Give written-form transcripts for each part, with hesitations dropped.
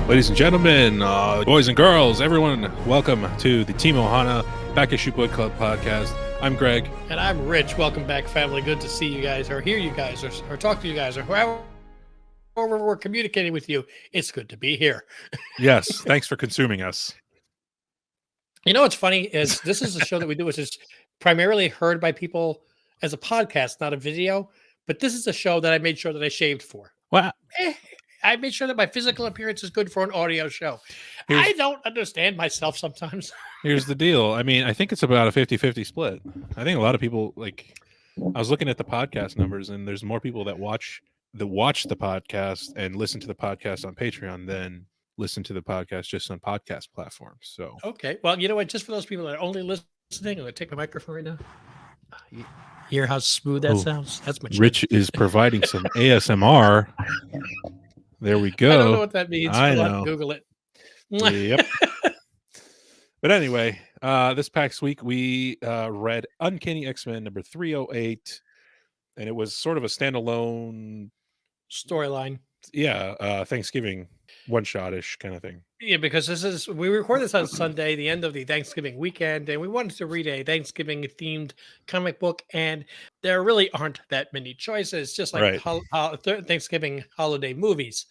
Ladies and gentlemen, boys and girls, everyone, welcome to the Team Ohana Back Issue Book Club podcast. I'm Greg. And I'm Rich. Welcome back, family. Good to see you guys, or hear you guys, or talk to you guys, or whoever we're communicating with you. It's good to be here. Yes, thanks for consuming us. You know what's funny is this is a show that we do, which is primarily heard by people as a podcast, not a video. But this is a show that I made sure that I shaved for. Wow. I made sure that my physical appearance is good for an audio show. I don't understand myself sometimes. Here's the deal. I mean, I think it's about a 50-50 split. I think a lot of people, I was looking at the podcast numbers, and there's more people that watch the podcast and listen to the podcast on Patreon than listen to the podcast just on podcast platforms. So okay, well, you know what? Just for those people that are only listening, I'm going to take my microphone right now. You hear how smooth that sounds? That's my Rich is providing some ASMR. There we go. I don't know what that means. I know. I'll have to Google it. Yep. But anyway, this past week we read Uncanny X-Men number 308, and it was sort of a standalone storyline. Yeah, Thanksgiving one-shot-ish kind of thing. Yeah, because we record this on Sunday, the end of the Thanksgiving weekend, and we wanted to read a Thanksgiving-themed comic book, and there really aren't that many choices, just like Thanksgiving holiday movies.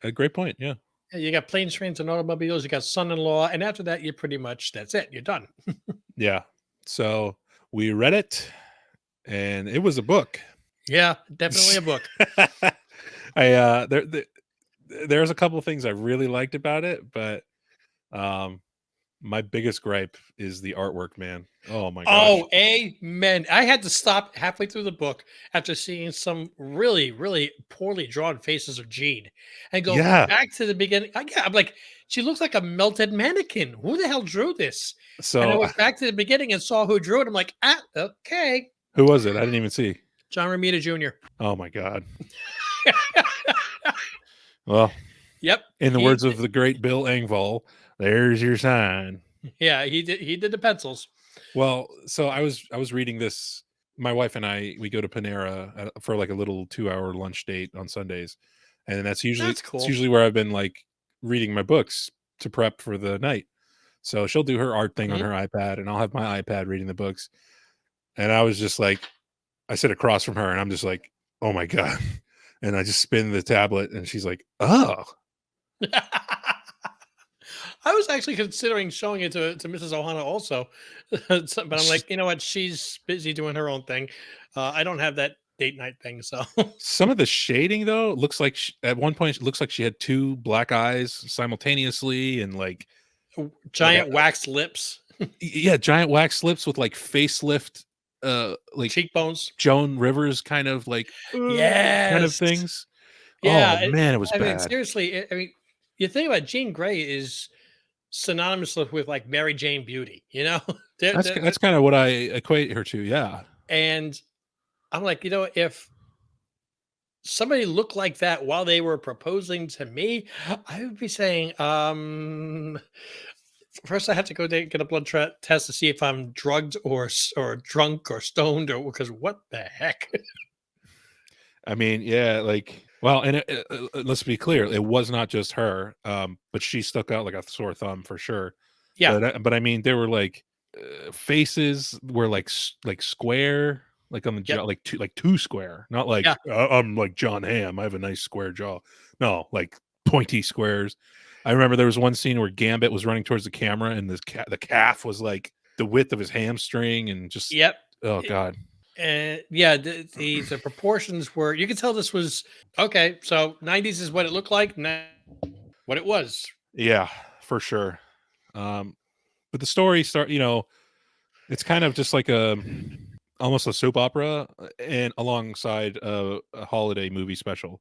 A great point, yeah. You got planes, trains, and automobiles, you got son-in-law, and after that, you pretty much, that's it, you're done. Yeah, so we read it, and it was a book. Yeah, definitely a book. There's a couple of things I really liked about it, but my biggest gripe is the artwork, man. Oh my gosh. Oh, amen. I had to stop halfway through the book after seeing some really, really poorly drawn faces of Jean and go back to the beginning. I'm like, she looks like a melted mannequin. Who the hell drew this? So and I went back to the beginning and saw who drew it. I'm like, okay. Who was it? I didn't even see. John Romita Jr. Oh my God. Well, yep. In the words of the great Bill Engvall, there's your sign. Yeah, he did the pencils. Well, so I was reading this. My wife and I, we go to Panera for like a little 2-hour lunch date on Sundays, and that's usually cool. It's usually where I've been like reading my books to prep for the night. So she'll do her art thing on her iPad, and I'll have my iPad reading the books. And I was just like, I sit across from her, and I'm just like, oh my God. And I just spin the tablet, and she's like, oh. I was actually considering showing it to Mrs. Ohana also. But I'm like, you know what? She's busy doing her own thing. I don't have that date night thing. So some of the shading, though, looks like at one point, it looks like she had two black eyes simultaneously and like giant wax lips. Yeah, giant wax lips with like facelift like cheekbones, Joan Rivers kind of like kind of things. Yeah, oh man, it was bad. Mean, seriously, I mean, you think about Jean Grey is synonymous with like Mary Jane Beauty, you know? That's kind of what I equate her to, yeah. And I'm like, you know, if somebody looked like that while they were proposing to me, I would be saying, first, I have to go get a blood test to see if I'm drugged or drunk or stoned, or because what the heck? I mean, yeah, like, well, and let's be clear, it was not just her, but she stuck out like a sore thumb for sure. Yeah, but I mean, there were like faces were like square, like on the jaw, like two square, not like I'm like John Hamm. I have a nice square jaw. No, like pointy squares. I remember there was one scene where Gambit was running towards the camera, and the calf was like the width of his hamstring, and just oh God. Yeah, the proportions were, you could tell this was okay. So 90s is what it looked like, not what it was. Yeah, for sure. But the story it's kind of just like almost a soap opera, and alongside a holiday movie special.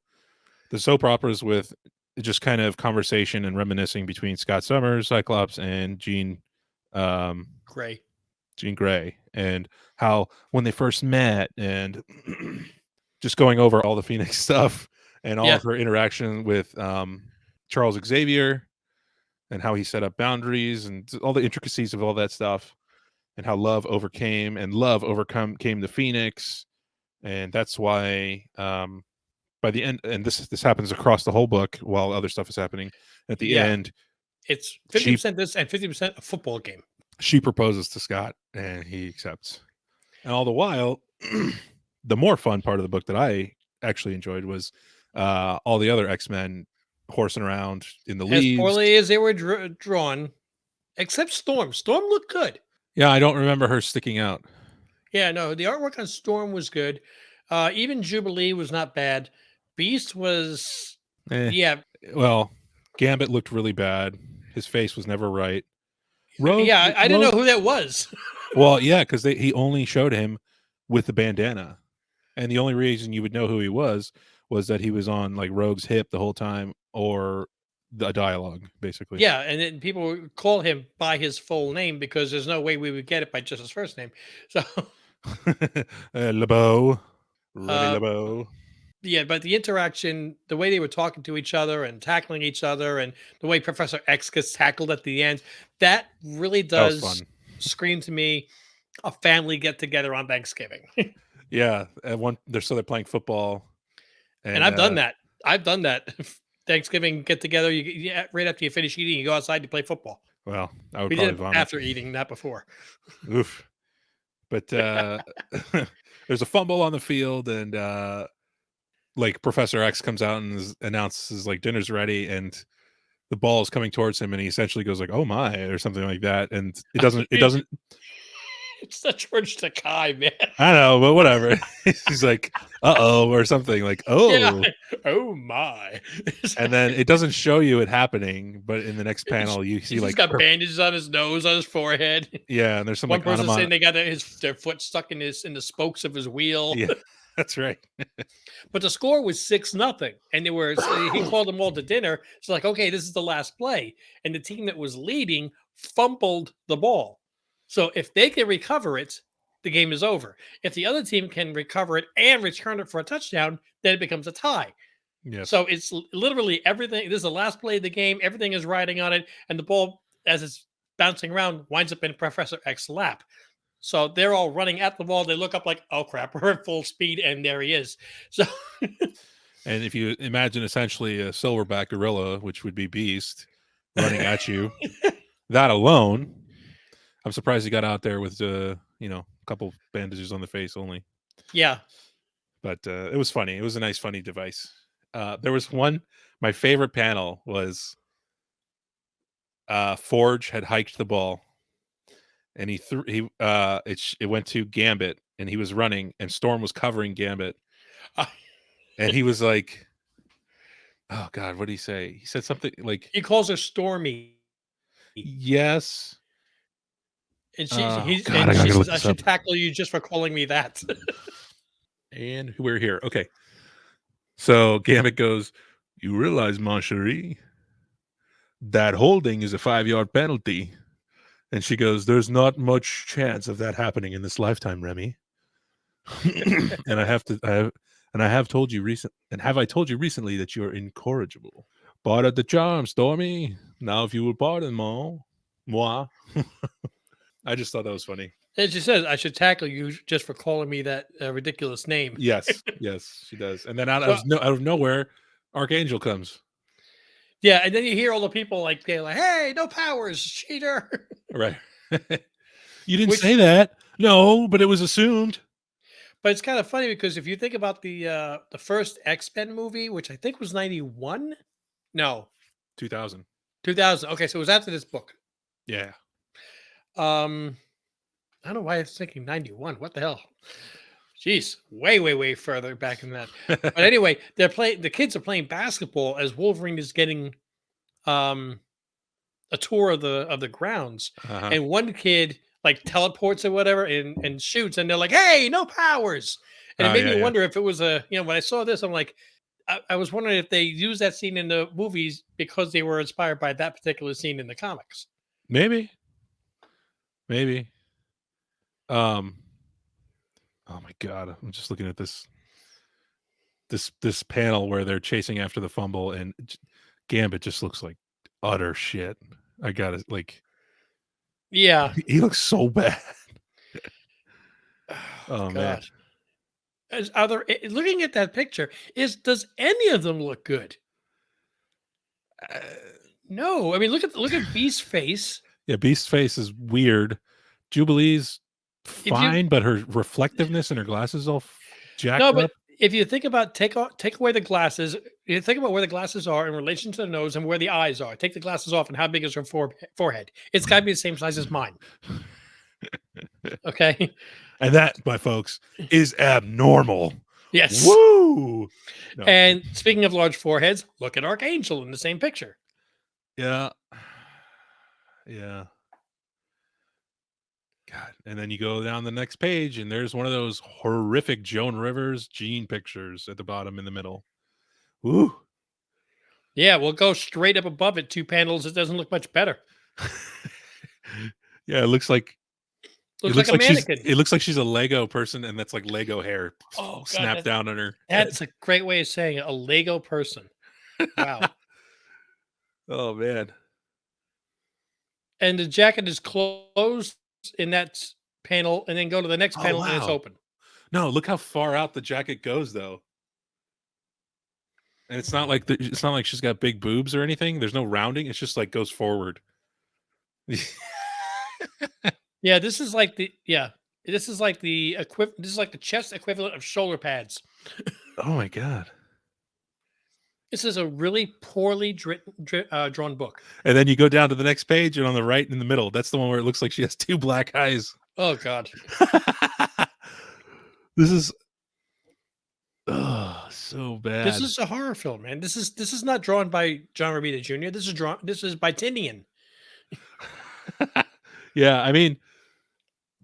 The soap operas with just kind of conversation and reminiscing between Scott Summers, Cyclops, and Jean Grey, and how when they first met, and just going over all the Phoenix stuff and all of her interaction with Charles Xavier, and how he set up boundaries and all the intricacies of all that stuff, and how love overcame the Phoenix, and that's why by the end, and this happens across the whole book while other stuff is happening. At the Yeah. end, It's she 50% this and 50% a football game. she proposes to Scott, and he accepts. And all the while, the more fun part of the book that I actually enjoyed was all the other X-Men horsing around in the As leaves. poorly as they were drawn, except Storm. Storm looked good. Yeah, I don't remember her sticking out. Yeah, no, the artwork on Storm was good. Even Jubilee was not bad. Beast was, Eh, yeah, well, Gambit looked really bad. His face was never right. Rogue, yeah. I didn't know who that was. well, yeah, because he only showed him with the bandana, and the only reason you would know who he was that he was on like Rogue's hip the whole time, or the dialogue, basically. Yeah, and then people would call him by his full name because there's no way we would get it by just his first name. So, LeBeau, Remy uh, LeBeau. yeah, but the interaction, the way they were talking to each other and tackling each other, and the way Professor X gets tackled at the end, that really That was does fun. scream to me a family get together on Thanksgiving. Yeah, they're playing football, And I've done that. I've done that. Thanksgiving get together. Yeah, right after you finish eating, you go outside to play football. Well, I would We probably did it vomit after eating, not before. Oof. But there's a fumble on the field, and like Professor X comes out and announces like dinner's ready, and the ball is coming towards him, and he essentially goes like, "Oh my," or something like that, and it doesn't. It's the George Takai, man. I know, but whatever. He's like, "Uh-oh," or something like, Yeah. "Oh." Oh my. And then it doesn't show you it happening, but in the next He's panel you see he's like got bandages on his nose, on his forehead. yeah, and there's some One like person saying they got their foot stuck in the spokes of his wheel. yeah, that's right. But the score was 6-0. And he called them all to dinner. It's like, okay, this is the last play. And the team that was leading fumbled the ball. So if they can recover it, the game is over. If the other team can recover it and return it for a touchdown, then it becomes a tie. Yes. So it's literally everything. This is the last play of the game. Everything is riding on it. And the ball, as it's bouncing around, winds up in Professor X's lap. So they're all running at the wall. They look up like, oh crap, we're at full speed, and there he is. So And if you imagine essentially a silverback gorilla, which would be Beast, running at you, that alone, I'm surprised he got out there with a couple bandages on the face only. yeah. But it was funny. It was a nice, funny device. There was one. My favorite panel was Forge had hiked the ball, and it went to Gambit, and he was running, and Storm was covering Gambit, and he was like, "Oh God, what did he say?" He said something like, He calls her Stormy. "Yes." And God, she I gotta says, look I this should up. tackle you just for calling me that. And we're here. Okay. So Gambit goes, "You realize, mon chéri, that holding is a 5-yard penalty." And she goes, "There's not much chance of that happening in this lifetime, Remy." And I have told you I told you recently that you're incorrigible. Pardon the charm, Stormy. Now if you will pardon moi. I just thought that was funny. And she says, I should tackle you just for calling me that ridiculous name. Yes, yes, she does. And then out So, of nowhere, Archangel comes. yeah, and then you hear all the people like, hey, no powers, cheater. Right. You didn't say that. No, but it was assumed. But it's kind of funny because if you think about the first X-Men movie, which I think was 91, no, 2000. 2000. Okay, so it was after this book. Yeah. I don't know why I was thinking 91. What the hell? Jeez, way further back than that. But anyway, the kids are playing basketball as Wolverine is getting a tour of the grounds. Uh-huh. And one kid like teleports or whatever and shoots, and they're like, hey, no powers. And it made me wonder if it was when I saw this, I'm like, I was wondering if they used that scene in the movies because they were inspired by that particular scene in the comics. Maybe. Oh my God, I'm just looking at this panel where they're chasing after the fumble, and Gambit just looks like utter shit. I got it. Like, yeah, he looks so bad. Oh man. God. looking at that picture, does any of them look good? Uh, No. I mean, look at Beast's face. yeah, Beast's face is weird. Jubilee's If you fine, but her reflectiveness and her glasses all jacked No, but up. if you think about take away the glasses, you think about where the glasses are in relation to the nose and where the eyes are. Take the glasses off, and how big is her forehead? It's got to be the same size as mine. Okay. And that, my folks, is abnormal. Yes. Woo! No. And speaking of large foreheads, look at Archangel in the same picture. Yeah. Yeah. God. And then you go down the next page, and there's one of those horrific Joan Rivers Jean pictures at the bottom in the middle. Woo. Yeah, we'll go straight up above it. 2 panels. It doesn't look much better. Yeah, it looks like Looks like a mannequin. It looks like she's a Lego person, and that's like Lego hair Oh, God, snapped down on her. That's a great way of saying it. A Lego person. Wow. Oh man. And the jacket is closed in that panel, and then go to the next panel and it's wow. open. No, look how far out the jacket goes, though. And it's not like she's got big boobs or anything. There's no rounding. It's just like goes forward. Yeah, this is like the This is like the chest equivalent of shoulder pads. Oh my god. This is a really poorly drawn book. And then you go down to the next page, and on the right in the middle, that's the one where it looks like she has 2 black eyes. Oh God. This is so bad. This is a horror film, man. This is not drawn by John Romita Jr. This is by Tinian. Yeah, I mean,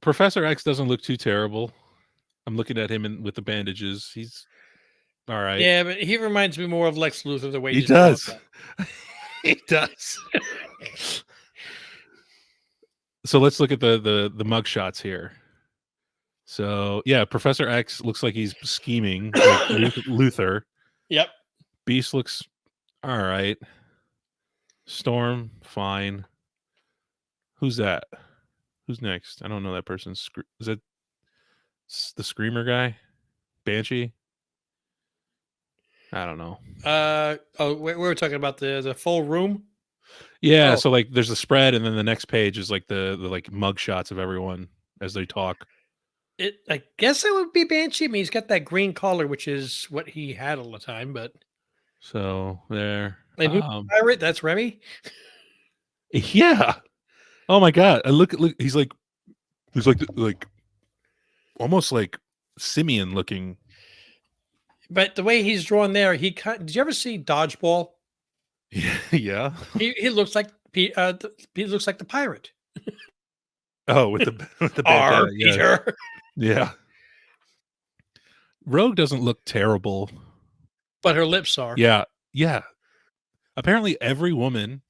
Professor X doesn't look too terrible. I'm looking at him with the bandages. He's all right. Yeah, but he reminds me more of Lex Luthor the way He does. He does. So let's look at the mug shots here. So yeah, Professor X looks like he's scheming like Luthor. Yep. Beast looks all right. Storm, fine. Who's that? Who's next? I don't know that person. Is that the Screamer guy? Banshee? I don't know. We were talking about the full room. Yeah, Oh. so like there's the spread, and then the next page is like the like mug shots of everyone as they talk. I guess it would be Banshee. I mean, he's got that green collar, which is what he had all the time. But so there. and who's the pirate? That's Remy. Yeah. Oh my god! Look. He's like almost like simian looking. But the way he's drawn there, did you ever see Dodgeball? Yeah. He looks like he looks like the pirate. Oh, with the bandana, Peter. Yeah. Rogue doesn't look terrible, but her lips are. Yeah. Apparently, every woman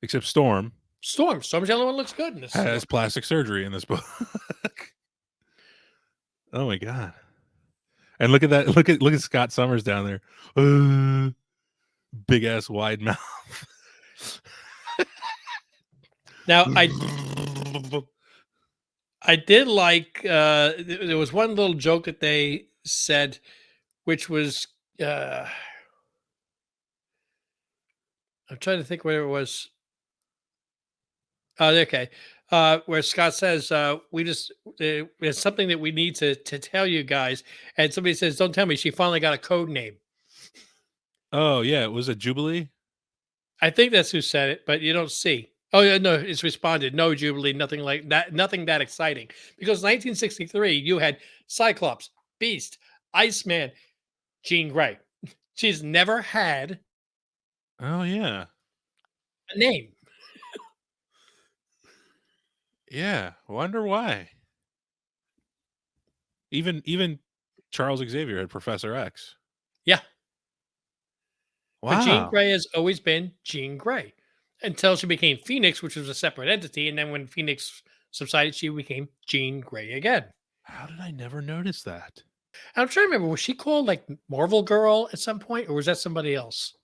except Storm's the only one looks good in this. Has plastic surgery in this book. Oh my god! And look at that! Look at Scott Summers down there. Big ass wide mouth. Now I did like there was one little joke that they said, which was I'm trying to think where it was. Okay. Where Scott says, there's something that we need to tell you guys. And somebody says, don't tell me, she finally got a code name. Oh, yeah. Was it Jubilee? I think that's who said it, but you don't see. Oh, yeah, no, it's responded. No, Jubilee, nothing like that, nothing that exciting. Because 1963, you had Cyclops, Beast, Iceman, Jean Grey. She's never had a name. Yeah, wonder why. Even Charles Xavier had Professor X. Yeah. Wow. But Jean Grey has always been Jean Grey until she became Phoenix, which was a separate entity. And then when Phoenix subsided, she became Jean Grey again. How did I never notice that? I'm trying to remember, was she called like Marvel Girl at some point, or was that somebody else?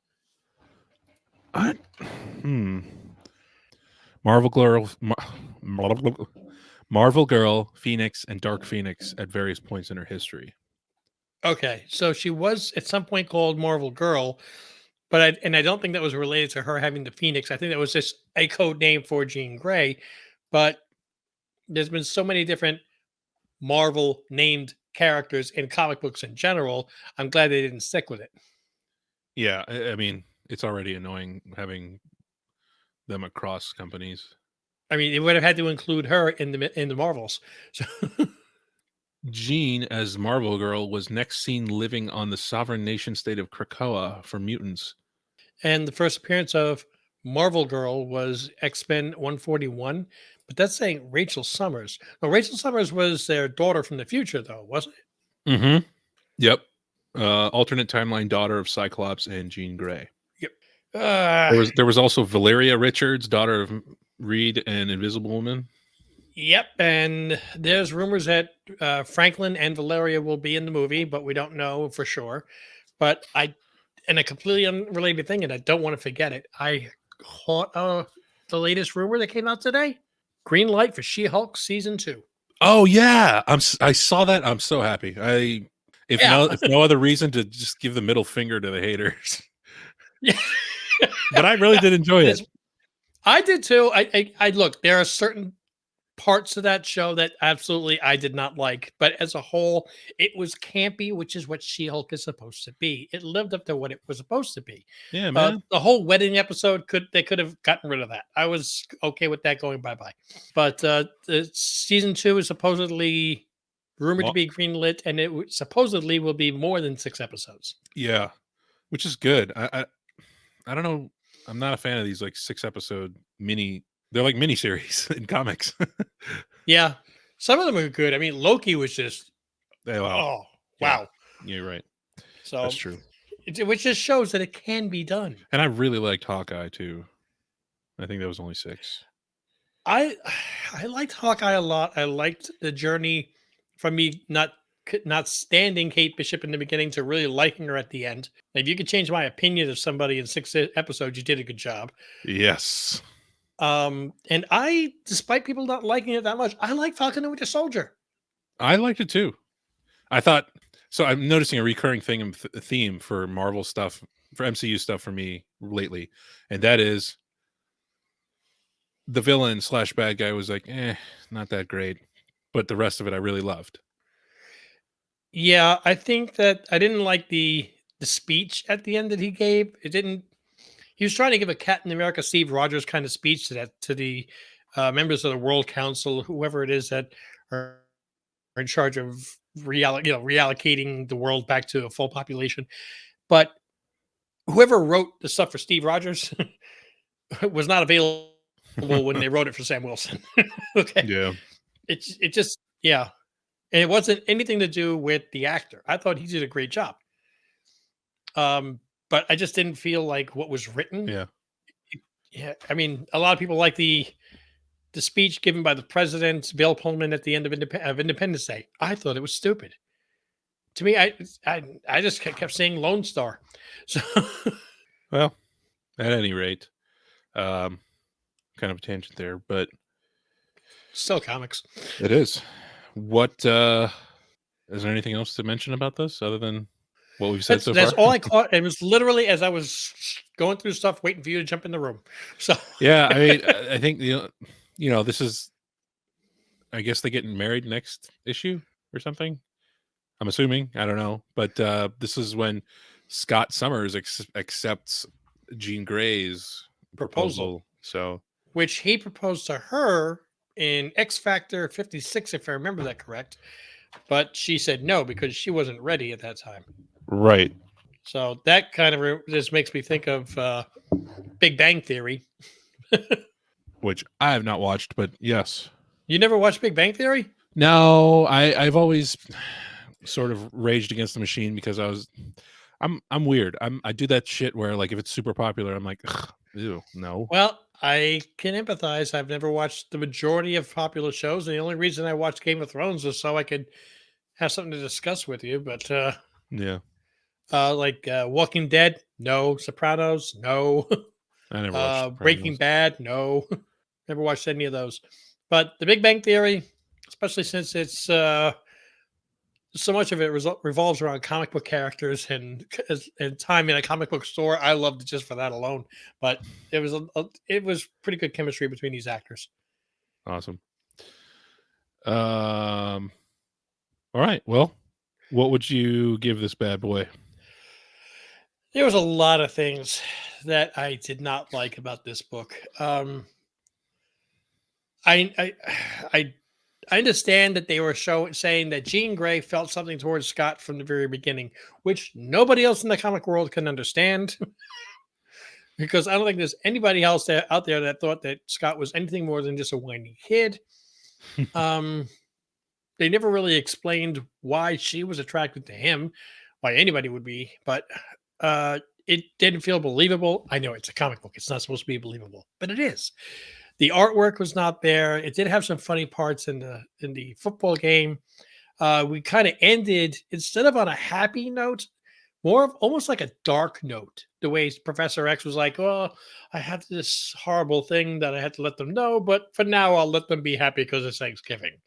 Marvel Girl Marvel Girl, Phoenix, and Dark Phoenix at various points in her history. Okay, so she was at some point called Marvel Girl, but I don't think that was related to her having the Phoenix. I think that was just a code name for Jean Grey. But there's been so many different Marvel named characters in comic books in general. I'm glad they didn't stick with it. Yeah, I mean, it's already annoying having them across companies. I mean, it would have had to include her in the Marvels. So Jean, as Marvel Girl, was next seen living on the sovereign nation state of Krakoa for mutants. and the first appearance of Marvel Girl was X-Men 141, but that's saying Rachel Summers. No, Rachel Summers was their daughter from the future, though, wasn't it? Mm-hmm. Yep. Alternate timeline daughter of Cyclops and Jean Grey. Yep. There was also Valeria Richards, daughter of Reed and Invisible Woman. Yep, and there's rumors that Franklin and Valeria will be in the movie, but we don't know for sure. But and a completely unrelated thing, and I don't want to forget it. I caught the latest rumor that came out today: green light for She-Hulk season 2. Oh yeah, I saw that. I'm so happy. If no other reason, to just give the middle finger to the haters. Yeah, but I really did enjoy it. I did too. I look. There are certain parts of that show that absolutely I did not like, but as a whole, it was campy, which is what She-Hulk is supposed to be. It lived up to what it was supposed to be. Yeah, man. The whole wedding episode they could have gotten rid of that. I was okay with that going bye-bye. But the season 2 is supposedly rumored to be greenlit, and it supposedly will be more than 6 episodes. Yeah, which is good. I don't know. I'm not a fan of these like 6-episode mini. They're like miniseries in comics. Yeah, some of them are good. I mean, Loki was just wow. Yeah, you're right. So that's true. Which just shows that it can be done. And I really liked Hawkeye too. I think that was only 6. I liked Hawkeye a lot. I liked the journey from me not standing Kate Bishop in the beginning to really liking her at the end. If you could change my opinion of somebody in 6 episodes, you did a good job. Yes. And despite people not liking it that much, I like Falcon and Winter Soldier. I liked it too. I thought so. I'm noticing a recurring theme for Marvel stuff, for MCU stuff for me lately, and that is the villain / bad guy was like, not that great, but the rest of it I really loved. Yeah, I think that I didn't like the speech at the end that he gave. It didn't. He was trying to give a Captain America Steve Rogers kind of speech to the members of the World Council, whoever it is that are in charge of reallocating the world back to a full population. But whoever wrote the stuff for Steve Rogers was not available when they wrote it for Sam Wilson. Okay. Yeah. It just and it wasn't anything to do with the actor. I thought he did a great job. But I just didn't feel like what was written. Yeah. I mean, a lot of people like the speech given by the president, Bill Pullman, at the end of Independence Day. I thought it was stupid. To me, I just kept saying Lone Star. So, well, at any rate, kind of a tangent there, but still comics. It is. What is there anything else to mention about this other than what we've said so far? That's all I caught. It was literally as I was going through stuff, waiting for you to jump in the room. So yeah, I mean, I think this is. I guess they getting married next issue or something. I'm assuming. I don't know, but this is when Scott Summers accepts Jean Grey's proposal. So, which he proposed to her in X Factor 56, if I remember that correct. But she said no because she wasn't ready at that time. Right. So that kind of just makes me think of Big Bang Theory. Which I have not watched, but yes. You never watched Big Bang Theory? No, I've always sort of raged against the machine because I'm weird. I do that shit where like if it's super popular, I'm like, ew, no. Well, I can empathize. I've never watched the majority of popular shows, and the only reason I watched Game of Thrones was so I could have something to discuss with you. But yeah, like Walking Dead, no. Sopranos, no. I never watched Breaking Bad, no. Never watched any of those. But The Big Bang Theory, especially since it's so much of it revolves around comic book characters and time in a comic book store. I loved it just for that alone. But it was pretty good chemistry between these actors. Awesome. All right. Well, what would you give this bad boy? There was a lot of things that I did not like about this book. I I I I understand that they were saying that Jean Grey felt something towards Scott from the very beginning, which nobody else in the comic world can understand. Because I don't think there's anybody else out there that thought that Scott was anything more than just a whiny kid. Um, they never really explained why she was attracted to him, why anybody would be, but it didn't feel believable. I know it's a comic book; it's not supposed to be believable, but it is. The artwork was not there. It did have some funny parts in the football game. We kind of ended instead of on a happy note, more of almost like a dark note. The way Professor X was like, "Oh, I have this horrible thing that I had to let them know, but for now, I'll let them be happy because it's Thanksgiving."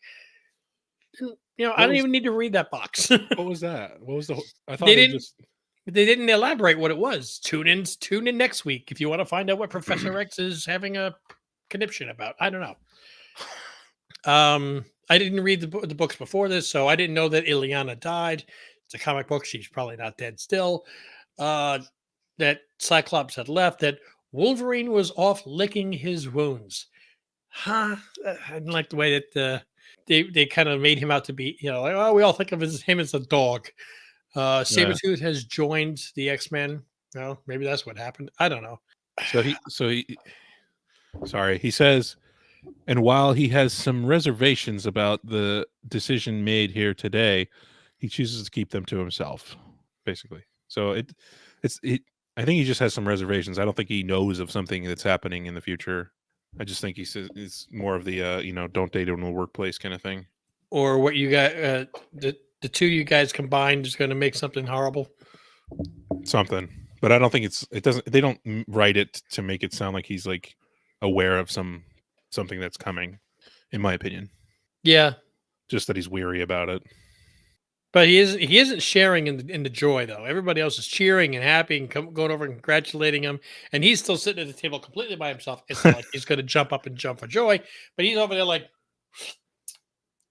And, I don't even need to read that box. What was that? What was the? I thought they they didn't. just. They didn't elaborate what it was. Tune in next week if you want to find out what Professor X is having a conniption about. I don't know. I didn't read the books before this, so I didn't know that Ileana died. It's a comic book; she's probably not dead still. That Cyclops had left. That Wolverine was off licking his wounds. Huh? I didn't like the way that they kind of made him out to be. Like, oh, we all think of him as a dog. Yeah. Sabretooth has joined the X-Men. Well, maybe that's what happened. I don't know. He says, and while he has some reservations about the decision made here today, he chooses to keep them to himself, basically. So I think he just has some reservations. I don't think he knows of something that's happening in the future. I just think it's more of the don't date in the workplace kind of thing. Or what you got, the two you guys combined is going to make something horrible. Something, but I don't think they don't write it to make it sound like he's like aware of something that's coming, in my opinion. Yeah, just that he's weary about it. But he isn't sharing in the joy though. Everybody else is cheering and happy and going over and congratulating him, and he's still sitting at the table completely by himself. It's not like he's going to jump up and jump for joy, but he's over there like,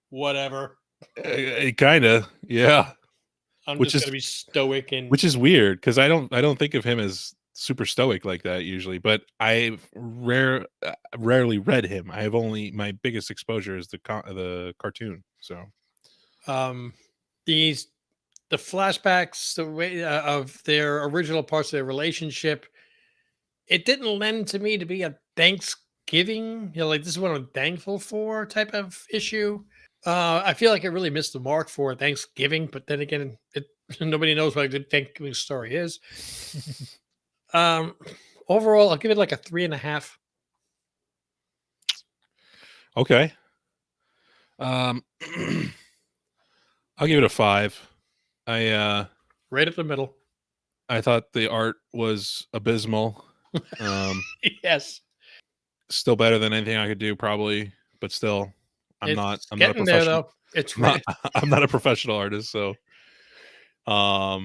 whatever. Kind of, yeah. I'm just going to be stoic, and which is weird because I don't think of him as super stoic like that usually. But I've rarely read him. I have only my biggest exposure is the cartoon. So, the flashbacks, the way of their original parts of their relationship, it didn't lend to me to be a Thanksgiving, like this is what I'm thankful for type of issue. I feel like it really missed the mark for Thanksgiving, but then again, nobody knows what a good Thanksgiving story is. Overall, I'll give it like a 3.5. Okay. I'll give it a 5. I right up the middle. I thought the art was abysmal. Yes. Still better than anything I could do, probably, but still, I'm not a professional. There, though. I'm not a professional artist, so. I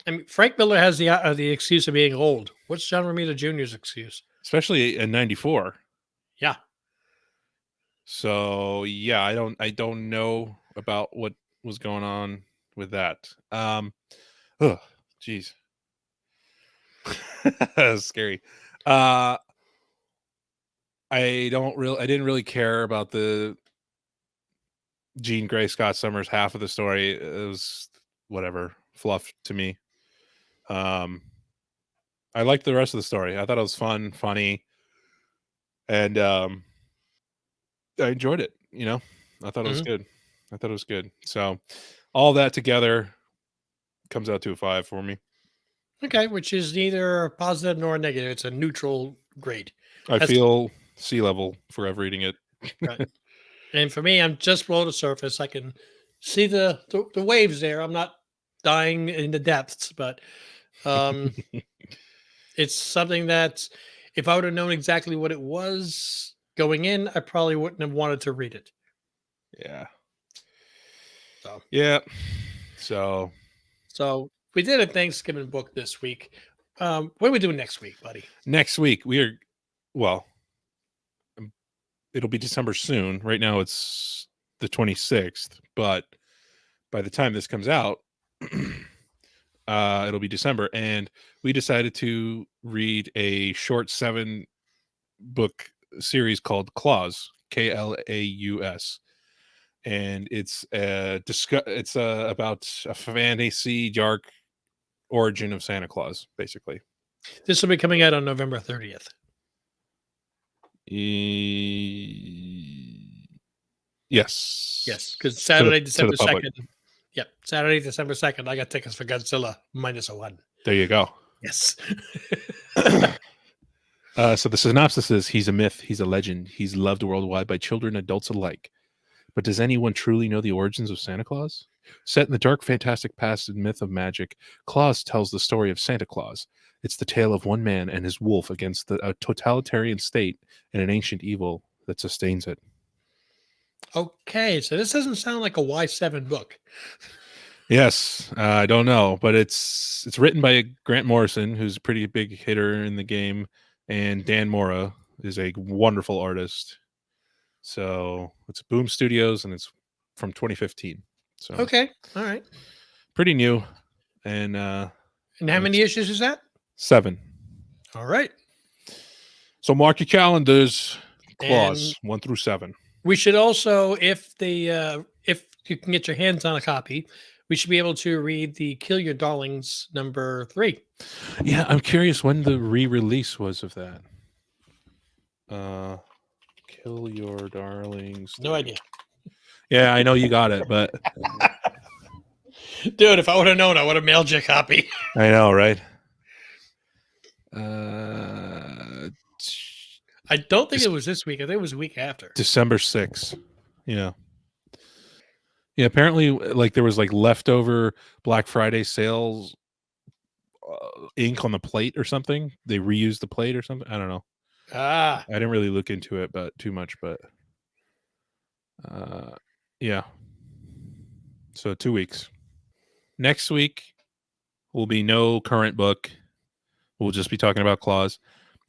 mean, Frank Miller has the excuse of being old. What's John Romita Jr.'s excuse? Especially in '94. Yeah. So yeah, I don't know about what was going on with that. Oh, jeez, that's scary. I didn't really care about the Jean Grey Scott Summers half of the story. It was whatever, fluff to me. I liked the rest of the story. I thought it was fun, funny, and I enjoyed it. I thought it was good. I thought it was good. So all that together comes out to a 5 for me. Okay, which is neither positive nor negative. It's a neutral grade. I feel sea level forever reading it. Right. And for me, I'm just below the surface. I can see the waves there. I'm not dying in the depths, but it's something that if I would have known exactly what it was going in, I probably wouldn't have wanted to read it. Yeah. So Yeah. So we did a Thanksgiving book this week. What are we doing next week, buddy? next week well, it'll be December soon. Right now it's the 26th, but by the time this comes out, it'll be December, and we decided to read a short 7-book series called Klaus, Klaus, and it's about a fantasy dark origin of Santa Claus, basically. This will be coming out on November 30th. Yes, because Saturday, to December the public. 2nd. Yep, Saturday, December 2nd. I got tickets for Godzilla -1. There you go. Yes. So the synopsis is: he's a myth, he's a legend, he's loved worldwide by children, adults alike. But does anyone truly know the origins of Santa Claus? Set in the dark, fantastic past and myth of magic, Claus tells the story of Santa Claus. It's the tale of one man and his wolf against a totalitarian state and an ancient evil that sustains it. Okay, so this doesn't sound like a Y7 book. Yes, I don't know, but it's written by Grant Morrison, who's a pretty big hitter in the game, and Dan Mora is a wonderful artist. So it's Boom Studios, and it's from 2015. So Okay, all right. pretty new, and how many issues is that? 7. All right. So mark your calendars. Clause 1 through 7. We should also, if you can get your hands on a copy, we should be able to read the Kill Your Darlings number 3. Yeah, I'm curious when the re-release was of that. Kill Your Darlings. No idea. Yeah, I know you got it, but dude, if I would have known, I would have mailed you a copy. I know, right? I don't think it was this week. I think it was a week after. December 6th. Yeah. Yeah, apparently like there was like leftover Black Friday sales ink on the plate or something. They reused the plate or something. I don't know. I didn't really look into it too much, but yeah. So 2 weeks. Next week will be no current book. We'll just be talking about Claus.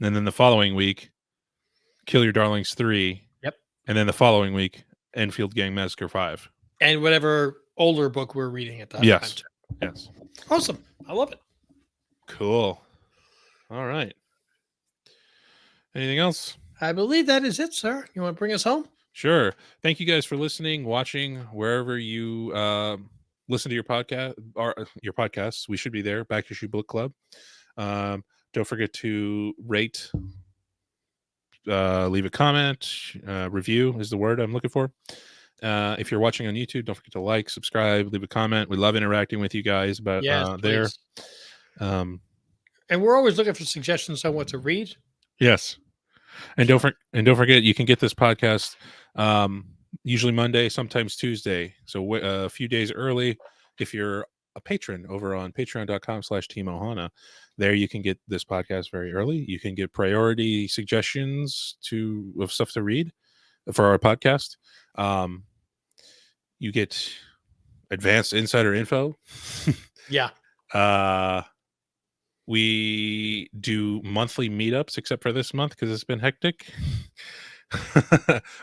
And then the following week, Kill Your Darlings 3. Yep. And then the following week, Enfield Gang Massacre 5. And whatever older book we're reading at that time. Yes. Awesome. I love it. Cool. All right. Anything else? I believe that is it, sir. You want to bring us home? Sure. Thank you guys for listening, watching, wherever you listen to your podcast or your podcasts. We should be there. Back Issue Book Club. Don't forget to rate, leave a comment, review is the word I'm looking for. If you're watching on YouTube, don't forget to like, subscribe, leave a comment. We love interacting with you guys about there. And we're always looking for suggestions on what to read. Yes. And don't forget, you can get this podcast usually Monday, sometimes Tuesday. So a few days early. If you're a patron over on patreon.com/TeamOhana, there you can get this podcast very early. You can get priority suggestions of stuff to read for our podcast. You get advanced insider info. Yeah. We do monthly meetups, except for this month because it's been hectic.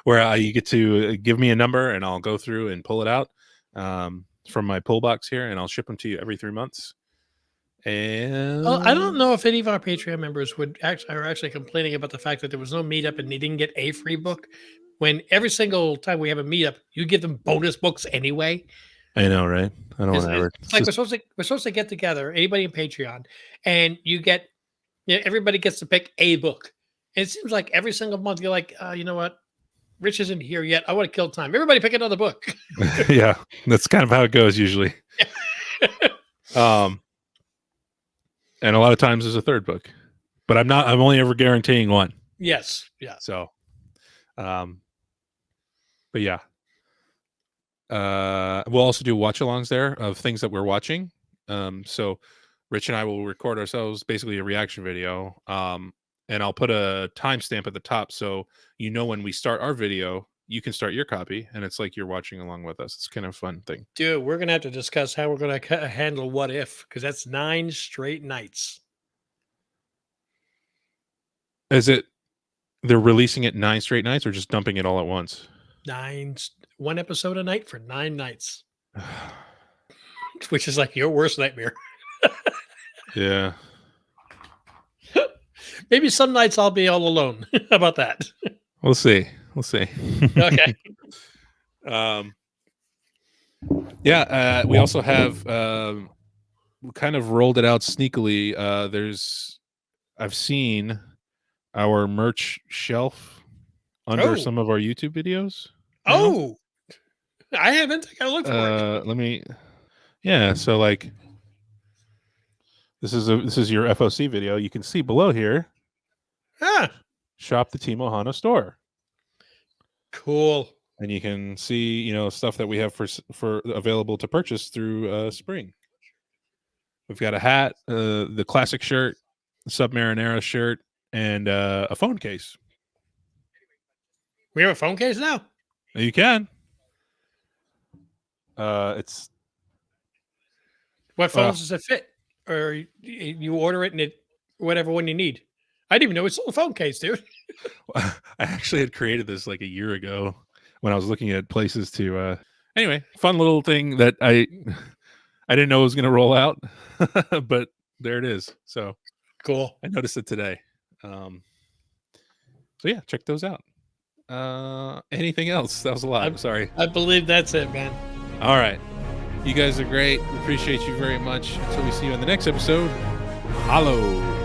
Where you get to give me a number and I'll go through and pull it out from my pull box here, and I'll ship them to you every 3 months. And I don't know if any of our Patreon members are actually complaining about the fact that there was no meetup and they didn't get a free book. When every single time we have a meetup, you give them bonus books anyway. I know, right? I don't want to. It's like we're supposed to get together, anybody in Patreon, and everybody gets to pick a book. And it seems like every single month you're like, you know what? Rich isn't here yet. I want to kill time. Everybody pick another book. Yeah, that's kind of how it goes usually. And a lot of times there's a third book, but I'm only ever guaranteeing one. Yes. Yeah. So, but yeah. We'll also do watch-alongs there of things that we're watching. So Rich and I will record ourselves, basically a reaction video. And I'll put a timestamp at the top so you know when we start our video you can start your copy, and it's like you're watching along with us. It's kind of a fun thing. Dude, we're gonna have to discuss how we're gonna handle What If, because that's 9 straight nights. Is it they're releasing it 9 straight nights, or just dumping it all at once? 1 episode a night for 9 nights, which is like your worst nightmare. Yeah. Maybe some nights I'll be all alone. How about that? We'll see. We'll see. Okay. Yeah, we also have kind of rolled it out sneakily. I've seen our merch shelf under some of our YouTube videos. Oh, I haven't. I gotta look for it. Yeah, so like this is your FOC video. You can see below here. Shop the Team Ohana store. Cool. And you can see, stuff that we have for available to purchase through Spring. We've got a hat, the classic shirt, Submarinera shirt, and a phone case. We have a phone case now. You can. It's what phones does it fit? Or you order it and it whatever one you need. I didn't even know it's a phone case, dude. I actually had created this like a year ago when I was looking at places to. Anyway, fun little thing that I didn't know was going to roll out, but there it is. So cool. I noticed it today. So yeah, check those out. Anything else? That was a lot. I'm sorry. I believe that's it, man. All right. You guys are great. We appreciate you very much. Until we see you in the next episode. Hello.